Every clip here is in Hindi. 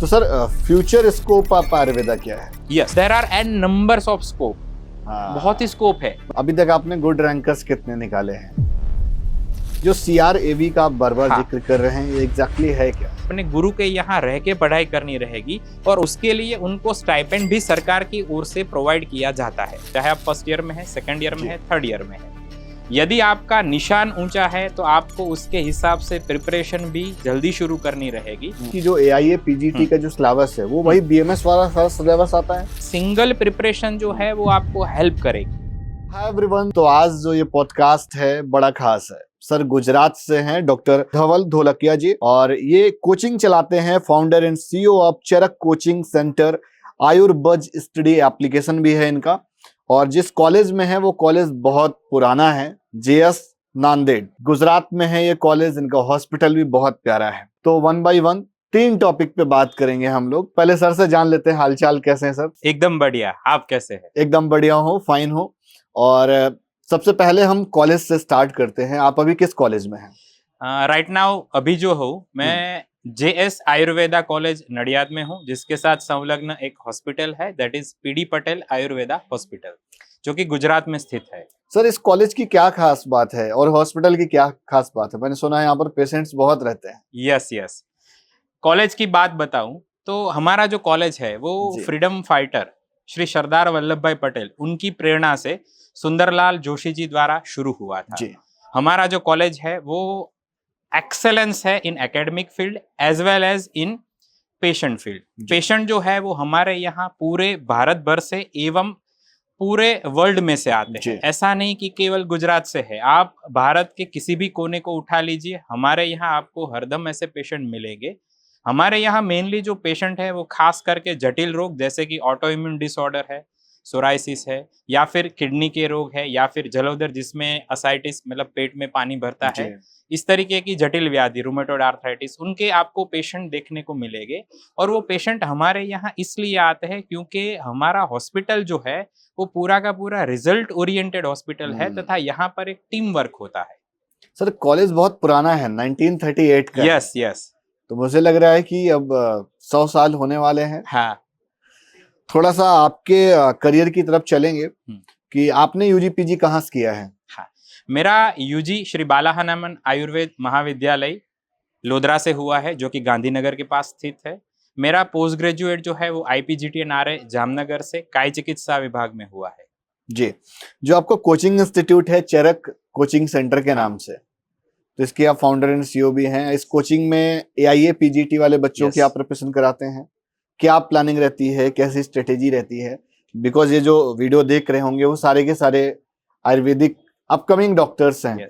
तो sir future scope of Ayurveda क्या है? Yes, there are an numbers of scope. बहुत ही स्कोप है। अभी तक आपने गुड रैंकर्स कितने निकाले हैं? जो CRAV का आप बार बार जिक्र कर रहे हैं, ये एग्जैक्टली है क्या? अपने गुरु के यहाँ रह के पढ़ाई करनी रहेगी और उसके लिए उनको स्टाइपेंड भी सरकार की ओर से प्रोवाइड किया जाता है, चाहे आप फर्स्ट ईयर में है, सेकंड ईयर में है, थर्ड ईयर में है। यदि आपका निशान ऊंचा है तो आपको उसके हिसाब से प्रिपरेशन भी जल्दी शुरू करनी रहेगी। कि जो AIA PGT का जो सिलेबस है वो वही BMS वाला सारा सिलेबस आता है। सिंगल प्रिपरेशन जो है वो आपको हेल्प करेगी। हाय एवरीवन, तो आज जो ये पॉडकास्ट है बड़ा खास है। सर गुजरात से हैं डॉक्टर धवल ढोलकिया जी, और ये कोचिंग चलाते हैं, founder and CEO of Charak coaching centre. आयुर्बज स्टडी एप्लीकेशन भी है इनका, और जिस कॉलेज में है वो कॉलेज बहुत पुराना है, JS नांदेड़ गुजरात में है ये कॉलेज। इनका हॉस्पिटल भी बहुत प्यारा है। तो 1 by 1 3 टॉपिक पे बात करेंगे हम लोग। पहले सर से जान लेते हैं हालचाल कैसे हैं सर? एकदम बढ़िया, आप कैसे हैं? एकदम बढ़िया हो, फाइन हो। और सबसे पहले हम कॉलेज से स्टार्ट करते हैं। आप अभी किस कॉलेज में हैं? राइट नाउ अभी जो हूँ मैं JS आयुर्वेदा कॉलेज नडियाद में हूँ, जिसके साथ संलग्न एक हॉस्पिटल है, that is PD Patel Ayurveda hospital, जो कि गुजरात में स्थित है। सर इस कॉलेज की क्या खास बात है और हॉस्पिटल की क्या खास बात है? मैंने सुना है यहाँ पर पेशेंट्स बहुत रहते हैं। यस, कॉलेज की बात बताऊं तो हमारा जो कॉलेज है वो फ्रीडम फाइटर श्री सरदार वल्लभ भाई पटेल, उनकी प्रेरणा से सुंदरलाल जोशी जी द्वारा शुरू हुआ था। हमारा जो कॉलेज है वो एक्सेलेंस है in academic field as well as in patient field. Patient जो है वो हमारे यहाँ पूरे भारत भर से एवं पूरे वर्ल्ड में से आते हैं। ऐसा नहीं कि केवल गुजरात से है, आप भारत के किसी भी कोने को उठा लीजिए, हमारे यहाँ आपको हरदम ऐसे पेशेंट मिलेंगे। हमारे यहाँ मेनली जो पेशेंट है वो खास करके जटिल रोग जैसे कि ऑटो इम्यून डिसऑर्डर है, सोराइसिस है, या फिर किडनी के रोग है, या फिर जलोदर जिसमें असाइटिस मतलब पेट में पानी भरता है, इस तरीके की जटिल व्याधि, रूमेटॉइड आर्थराइटिस, उनके आपको पेशेंट देखने को मिलेंगे। और वो पेशेंट हमारे यहाँ इसलिए आते हैं क्योंकि हमारा हॉस्पिटल जो है वो पूरा का पूरा रिजल्ट ओरिएंटेड हॉस्पिटल है, तथा यहाँ पर एक टीम वर्क होता है। सर कॉलेज बहुत पुराना है, 1938 का। यस तो मुझे लग रहा है कि अब 100 साल होने वाले हैं। हाँ, थोड़ा सा आपके करियर की तरफ चलेंगे कि आपने UG PG कहाँ से किया है? हाँ, मेरा UG श्री बालाहनमन आयुर्वेद महाविद्यालय लोधरा से हुआ है, जो कि गांधीनगर के पास स्थित है। मेरा पोस्ट ग्रेजुएट जो है वो IPGTNRA जामनगर से काय चिकित्सा विभाग में हुआ है। जी, जो आपको कोचिंग इंस्टीट्यूट है चरक कोचिंग सेंटर के नाम से, तो इसके आप फाउंडर एंड CEO भी हैं। इस कोचिंग में AIA PGT वाले बच्चों की आप प्रिपरेशन कराते हैं। क्या प्लानिंग रहती है, कैसी स्ट्रेटेजी रहती है? बिकॉज ये जो वीडियो देख रहे होंगे वो सारे के सारे आयुर्वेदिक अपकमिंग डॉक्टर्स हैं।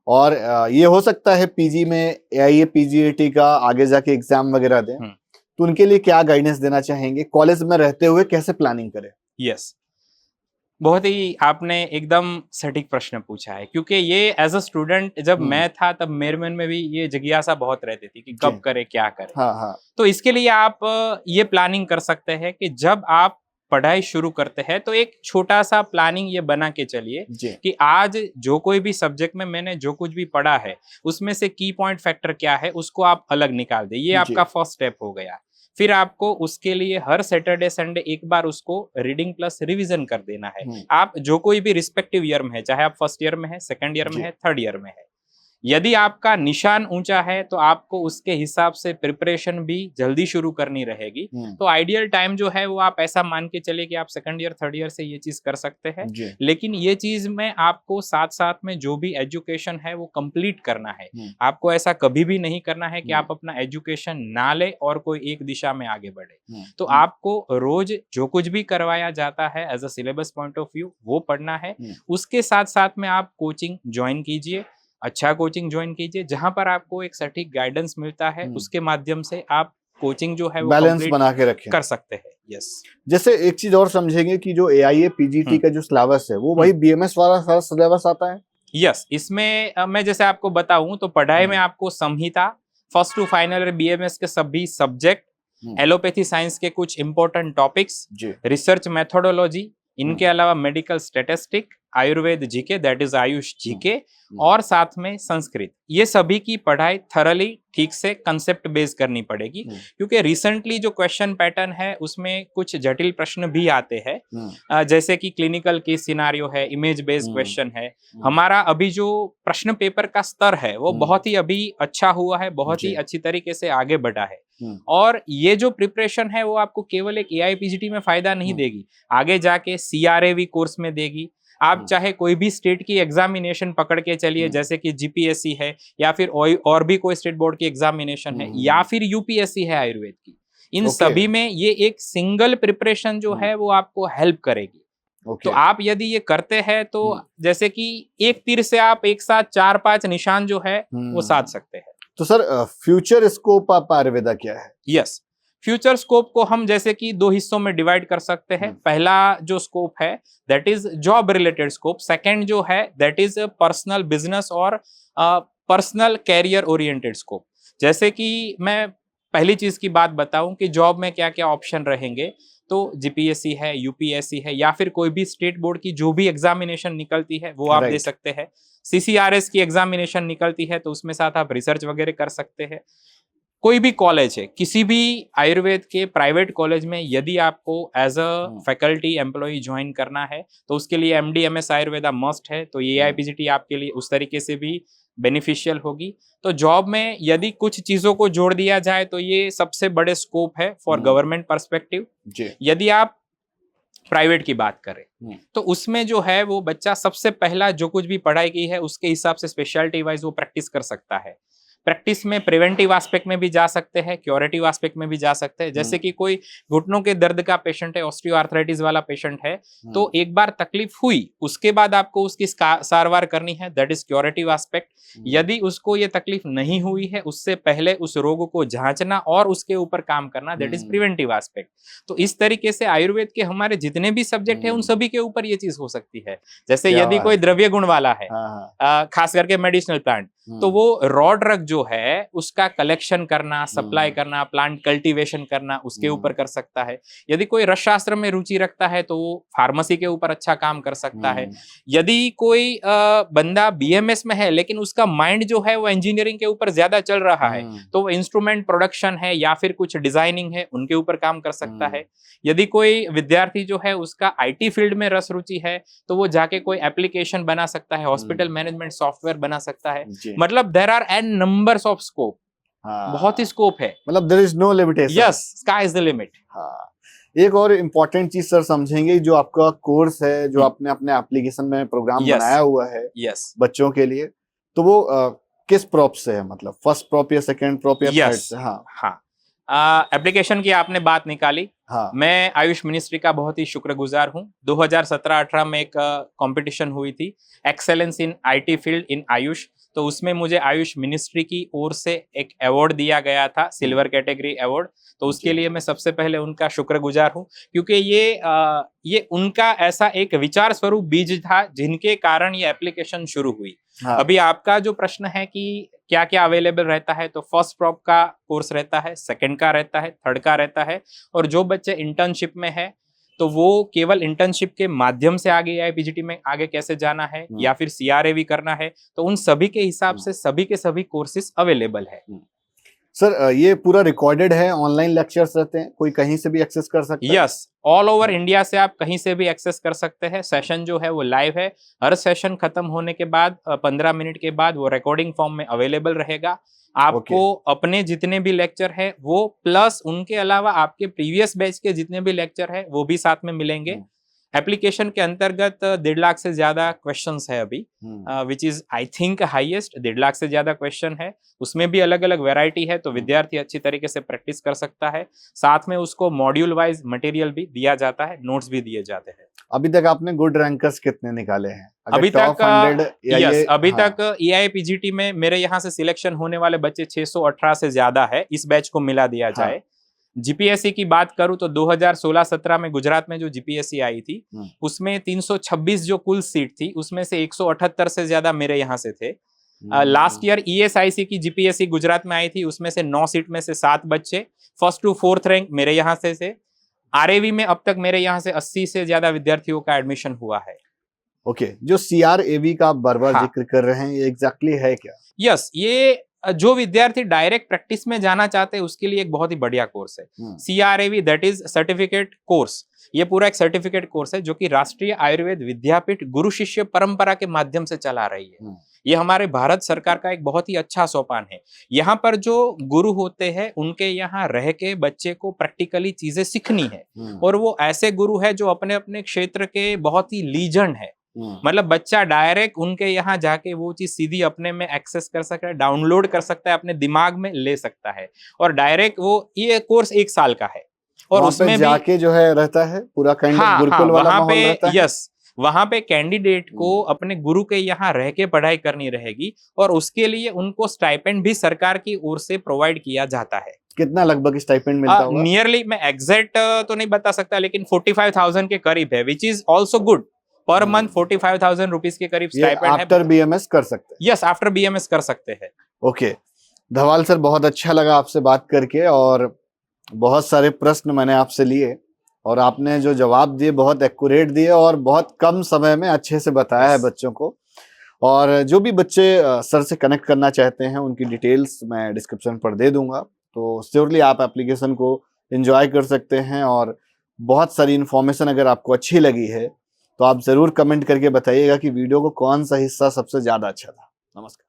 और ये हो सकता है PG में AIA PGT का आगे जाके एग्जाम वगैरह दें, तो उनके लिए क्या गाइडेंस देना चाहेंगे? कॉलेज में रहते हुए कैसे प्लानिंग करें? यस, बहुत ही आपने एकदम सटीक प्रश्न पूछा है, क्योंकि ये एज अ स्टूडेंट जब मैं था तब मेरे मन में भी ये जिज्ञासा बहुत रहती थी कि कब करे, क्या करे। हाँ। तो इसके लिए आप ये प्लानिंग कर सकते हैं कि जब आप पढ़ाई शुरू करते हैं तो एक छोटा सा प्लानिंग ये बना के चलिए कि आज जो कोई भी सब्जेक्ट में मैंने जो कुछ भी पढ़ा है उसमें से की पॉइंट फैक्टर क्या है उसको आप अलग निकाल दे। ये आपका फर्स्ट स्टेप हो गया। फिर आपको उसके लिए हर सैटरडे संडे एक बार उसको रीडिंग प्लस रिवीजन कर देना है। आप जो कोई भी रिस्पेक्टिव ईयर में है, चाहे आप फर्स्ट ईयर में है, सेकंड ईयर में है, थर्ड ईयर में है, यदि आपका निशान ऊंचा है तो आपको उसके हिसाब से प्रिपरेशन भी जल्दी शुरू करनी रहेगी। तो आइडियल टाइम जो है वो आप ऐसा मान के चले कि आप सेकंड ईयर थर्ड ईयर से ये चीज कर सकते हैं। लेकिन ये चीज में आपको साथ साथ में जो भी एजुकेशन है वो कंप्लीट करना है। आपको ऐसा कभी भी नहीं करना है कि आप अपना एजुकेशन ना ले और कोई एक दिशा में आगे बढ़े। तो आपको रोज जो कुछ भी करवाया जाता है as a syllabus point of view वो पढ़ना है। उसके साथ साथ में आप कोचिंग ज्वाइन कीजिए, अच्छा कोचिंग ज्वाइन कीजिए, जहां पर आपको एक सटीक गाइडेंस मिलता है। उसके माध्यम से आप कोचिंग जो है वो बैलेंस बना के रखें, कर सकते हैं। यस, जैसे एक चीज और समझेंगे कि जो AIA PGT का जो सिलेबस है वो वही BMS वाला सारा सिलेबस आता है। यस, इसमें मैं जैसे आपको बताऊं तो पढ़ाई में आपको संहिता, फर्स्ट टू फाइनल BMS के सभी सब्जेक्ट, एलोपैथी साइंस के कुछ इंपॉर्टेंट टॉपिक्स, रिसर्च मेथोडोलॉजी, इनके अलावा medical statistic, Ayurveda GK, that is Ayush GK, और साथ में संस्कृत, ये सभी की पढ़ाई थरली ठीक से कंसेप्ट बेस्ड करनी पड़ेगी, क्योंकि रिसेंटली जो क्वेश्चन पैटर्न है उसमें कुछ जटिल प्रश्न भी आते हैं, जैसे कि क्लिनिकल केस सिनारियो है, इमेज बेस्ड क्वेश्चन है। हमारा अभी जो प्रश्न पेपर का स्तर है वो बहुत ही अभी अच्छा हुआ है, बहुत ही अच्छी तरीके से आगे बढ़ा है, और ये जो प्रिपरेशन है वो आपको केवल एक एआईपीजीटी में फायदा नहीं देगी, आगे जाके सीआरएवी कोर्स में देगी। आप चाहे कोई भी स्टेट की एग्जामिनेशन पकड़ के चलिए, जैसे कि जीपीएससी है, या फिर और भी कोई स्टेट बोर्ड की एग्जामिनेशन है, या फिर यूपीएससी है आयुर्वेद की, इन सभी में ये एक सिंगल प्रिपरेशन जो है वो आपको हेल्प करेगी। तो आप यदि ये करते हैं तो जैसे कि एक तीर से आप एक साथ 4-5 निशान जो है वो साध सकते हैं। तो सर फ्यूचर स्कोप आप आयुर्वेदा क्या है? यस, फ्यूचर स्कोप को हम जैसे कि 2 हिस्सों में डिवाइड कर सकते हैं। पहला जो स्कोप है that is job related scope, second जो है दैट इज पर्सनल बिजनेस और पर्सनल कैरियर ओरिएंटेड स्कोप। जैसे कि मैं पहली चीज की बात बताऊं कि जॉब में क्या क्या ऑप्शन रहेंगे, तो जीपीएससी है, यूपीएससी है, या फिर कोई भी स्टेट बोर्ड की जो भी एग्जामिनेशन निकलती है वो आप दे सकते हैं। सीसीआरएस की एग्जामिनेशन निकलती है तो उसमें साथ आप रिसर्च वगैरह कर सकते हैं। कोई भी कॉलेज है, किसी भी आयुर्वेद के प्राइवेट कॉलेज में यदि आपको as a faculty employ join करना है तो उसके लिए एमडी एमएस आयुर्वेदा मस्ट है, तो एआईपीजीटी आपके लिए उस तरीके से भी बेनिफिशियल होगी। तो जॉब में यदि कुछ चीजों को जोड़ दिया जाए तो ये सबसे बड़े स्कोप है फॉर गवर्नमेंट पर्सपेक्टिव। यदि आप प्राइवेट की बात करें तो उसमें जो है वो बच्चा सबसे पहला जो कुछ भी पढ़ाई की है उसके हिसाब से स्पेशलिटी वाइज वो प्रैक्टिस कर सकता है। प्रैक्टिस में प्रिवेंटिव एस्पेक्ट में भी जा सकते हैं, क्योरेटिव एस्पेक्ट में भी जा सकते हैं। जैसे कि कोई घुटनों के दर्द का पेशेंट है, ऑस्टियोआर्थराइटिस वाला पेशेंट है, तो एक बार तकलीफ हुई उसके बाद आपको उसकी सारवार करनी है, दैट इज क्योरेटिव एस्पेक्ट। यदि उसको ये तकलीफ नहीं हुई है उससे पहले उस रोग को जांचना और उसके ऊपर काम करना, दैट इज प्रिवेंटिव एस्पेक्ट। तो इस तरीके से आयुर्वेद के हमारे जितने भी सब्जेक्ट है उन सभी के ऊपर ये चीज हो सकती है। जैसे यदि कोई द्रव्य गुण वाला है, खास करके मेडिसिनल प्लांट, तो वो रॉ ड्रग जो है उसका कलेक्शन करना, सप्लाई करना, प्लांट कल्टीवेशन करना, उसके ऊपर कर सकता है। यदि कोई रसशास्त्र में रुचि रखता है तो वो फार्मेसी के ऊपर अच्छा काम कर सकता है। यदि कोई बंदा बीएमएस में है लेकिन उसका माइंड जो है वो इंजीनियरिंग के ऊपर ज्यादा चल रहा है तो वो इंस्ट्रूमेंट प्रोडक्शन है या फिर कुछ डिजाइनिंग है उनके ऊपर काम कर सकता है। यदि कोई विद्यार्थी जो है उसका आईटी फील्ड में रस रुचि है तो वो जाके कोई एप्लीकेशन बना सकता है, हॉस्पिटल मैनेजमेंट सॉफ्टवेयर बना सकता है। मतलब there are an numbers of scope, बहुत ही स्कोप है, मतलब there is no limitation. Yes, sky is the limit. एक और इम्पोर्टेंट चीज सर समझेंगे, जो आपका कोर्स है जो आपने अपने एप्लीकेशन में प्रोग्राम बनाया हुआ है बच्चों के लिए, तो वो किस प्रॉप से है, मतलब फर्स्ट प्रॉप या सेकंड प्रॉप या थर्ड से? हाँ, एप्लीकेशन की आपने बात निकाली। मैं आयुष मिनिस्ट्री का बहुत ही शुक्रगुजार हूँ। 2017-18 में एक कंपटीशन हुई थी, एक्सेलेंस इन आईटी फील्ड इन आयुष, तो उसमें मुझे आयुष मिनिस्ट्री की ओर से एक अवार्ड दिया गया था, सिल्वर कैटेगरी अवार्ड। तो उसके लिए मैं सबसे पहले उनका शुक्रगुजार हूँ, क्योंकि ये उनका ऐसा एक विचार स्वरूप बीज था जिनके कारण ये एप्लीकेशन शुरू हुई। अभी आपका जो प्रश्न है कि क्या क्या अवेलेबल रहता है, तो फर्स्ट प्रॉप का कोर्स रहता है, सेकंड का रहता है, थर्ड का रहता है, और जो बच्चे इंटर्नशिप में है तो वो केवल इंटर्नशिप के माध्यम से आगे एआईपीजीटी में आगे कैसे जाना है या फिर सीआरएवी करना है, तो उन सभी के हिसाब से सभी के सभी कोर्सेज अवेलेबल है। सर ये पूरा रिकॉर्डेड है, ऑनलाइन लेक्चर्स रहते हैं, कोई कहीं से भी एक्सेस कर सकता है? यस, ऑल ओवर इंडिया से आप कहीं से भी एक्सेस कर सकते हैं। सेशन जो है वो लाइव है, हर सेशन खत्म होने के बाद 15 मिनट के बाद वो रिकॉर्डिंग फॉर्म में अवेलेबल रहेगा। आपको अपने जितने भी लेक्चर है वो प्लस उनके अलावा आपके प्रीवियस बैच के जितने भी लेक्चर है वो भी साथ में मिलेंगे। एप्लीकेशन के अंतर्गत 1.5 लाख से ज्यादा क्वेश्चंस है अभी, which is I think highest. 1.5 lakh से ज्यादा क्वेश्चन है, उसमें भी अलग अलग वैरायटी है, तो विद्यार्थी अच्छी तरीके से प्रैक्टिस कर सकता है। साथ में उसको मॉड्यूल वाइज मटेरियल भी दिया जाता है, नोट्स भी दिए जाते हैं। अभी तक आपने गुड रैंकर्स कितने निकाले हैं? अभी तक एआईपीजीटी में मेरे यहाँ से सिलेक्शन होने वाले बच्चे 618 से ज्यादा है, इस बैच को मिला दिया जाए। जीपीएससी की बात करूं तो 2016-17 में गुजरात में जो जीपीएससी आई थी उसमें 326 जो कुल सीट थी उसमें से 178 से ज्यादा मेरे यहाँ से थे। लास्ट ईयर ईएसआईसी की जीपीएससी गुजरात में आई थी, उसमें से 9 सीट में से 7 बच्चे फर्स्ट टू फोर्थ रैंक मेरे यहाँ से थे। आरएवी में अब तक मेरे यहाँ से 80 से ज्यादा विद्यार्थियों का एडमिशन हुआ है। ओके, जो CRAV का आप बार बार हाँ। जिक्र कर रहे हैं, ये एग्जैक्टली है क्या? यस, ये जो विद्यार्थी डायरेक्ट प्रैक्टिस में जाना चाहते हैं उसके लिए एक बहुत ही बढ़िया कोर्स है। CRAV, that is certificate course. ये पूरा एक सर्टिफिकेट कोर्स है जो कि राष्ट्रीय आयुर्वेद विद्यापीठ गुरु शिष्य परंपरा के माध्यम से चला रही है। ये हमारे भारत सरकार का एक बहुत ही अच्छा सोपान है। यहाँ पर जो गुरु होते हैं उनके यहाँ रह के बच्चे को प्रैक्टिकली चीजें सीखनी है, और वो ऐसे गुरु है जो अपने अपने क्षेत्र के बहुत ही लीजेंड है। मतलब बच्चा डायरेक्ट उनके यहाँ जाके वो चीज सीधी अपने में एक्सेस कर सकता है, डाउनलोड कर सकता है, अपने दिमाग में ले सकता है, और डायरेक्ट वो, ये कोर्स 1 साल का है। और उसमें जाके जो है रहता है पूरा गुरुकुल वाला माहौल रहता है। यस, वहां पे कैंडिडेट को अपने गुरु के यहाँ रह के पढ़ाई करनी रहेगी, और उसके लिए उनको स्टाइपेंड भी सरकार की ओर से प्रोवाइड किया जाता है। कितना लगभग स्टाइपेंड मिलता होगा? नियरली मैं एग्जैक्ट तो नहीं बता सकता, लेकिन 45,000 के करीब है, which is also good. Per month 45,000 rupees के करीब स्टाइपेंड है। आफ्टर BMS कर सकते हैं? यस, आफ्टर BMS कर सकते हैं। ओके, धवाल सर, बहुत अच्छा लगा आपसे बात करके, और बहुत सारे प्रश्न मैंने आपसे लिए और आपने जो जवाब दिए बहुत एक्यूरेट दिए और बहुत कम समय में अच्छे से बताया है बच्चों को। और जो भी बच्चे सर से कनेक्ट करना चाहते हैं उनकी डिटेल्स मैं डिस्क्रिप्शन पर दे दूंगा, तो श्योरली आप एप्लीकेशन को एंजॉय कर सकते हैं। और बहुत सारी इन्फॉर्मेशन अगर आपको अच्छी लगी है तो आप जरूर कमेंट करके बताइएगा कि वीडियो को कौन सा हिस्सा सबसे ज्यादा अच्छा था। नमस्कार।